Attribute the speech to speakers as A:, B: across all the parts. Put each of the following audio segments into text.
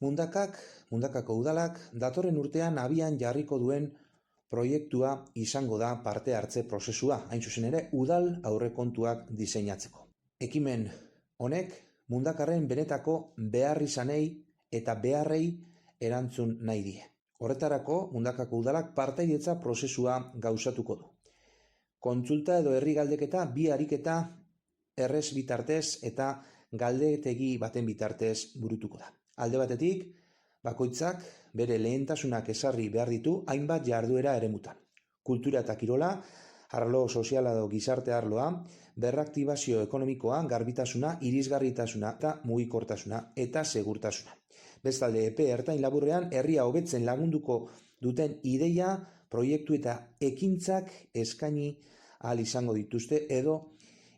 A: Mundakako udalak datorren urtean abian jarriko duen proiektua izango da parte hartze prozesua, hain zuzen ere udal aurrekontuak diseinatzeko. Ekimen honek Mundakarren benetako beharrizanei eta beharrei erantzun nahi die. Horretarako Mundakako udalak partaidetza prozesua gauzatuko du. Kontsulta edo herri galdeketa bi ariketa errez bitartez eta galdetegi baten bitartez burutuko da. Alde batetik, bakoitzak bere lehentasunak ezarri behar ditu hainbat jarduera eremutan. Kultura eta kirola, arlo soziala edo gizarte arloa, berraktibazio ekonomikoa, garbitasuna, irisgarritasuna eta mugikortasuna eta segurtasuna. Bestalde, epe ertain laburrean herria hobetzen lagunduko duten ideia, proiektu eta ekintzak eskaini ahal izango dituzte edo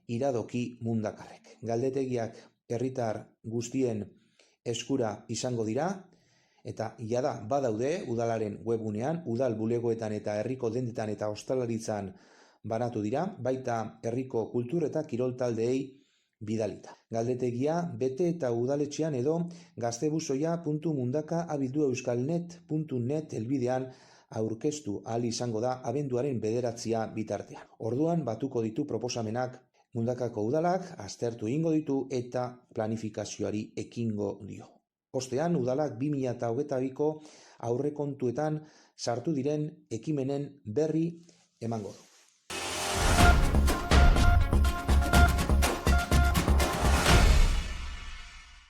A: iradoki Mundakarrek. Galdetegiak herritar guztien eskura izango dira, eta jada badaude udalaren webgunean, udal bulegoetan eta herriko dendetan eta ostalaritzan banatu dira, baita herriko kultur eta kirol taldeei bidalita. Galdetegia bete eta udaletxean edo gaztebuzoia.mundaka@euskalnet.net helbidean aurkeztu ahal izango da abenduaren 9 bitartean. Orduan batuko ditu proposamenak Mundakako udalak aztertu egingo ditu eta planifikazioari ekingo dio. Ostean, udalak 2022ko aurrekontuetan sartu diren ekimenen berri emango du.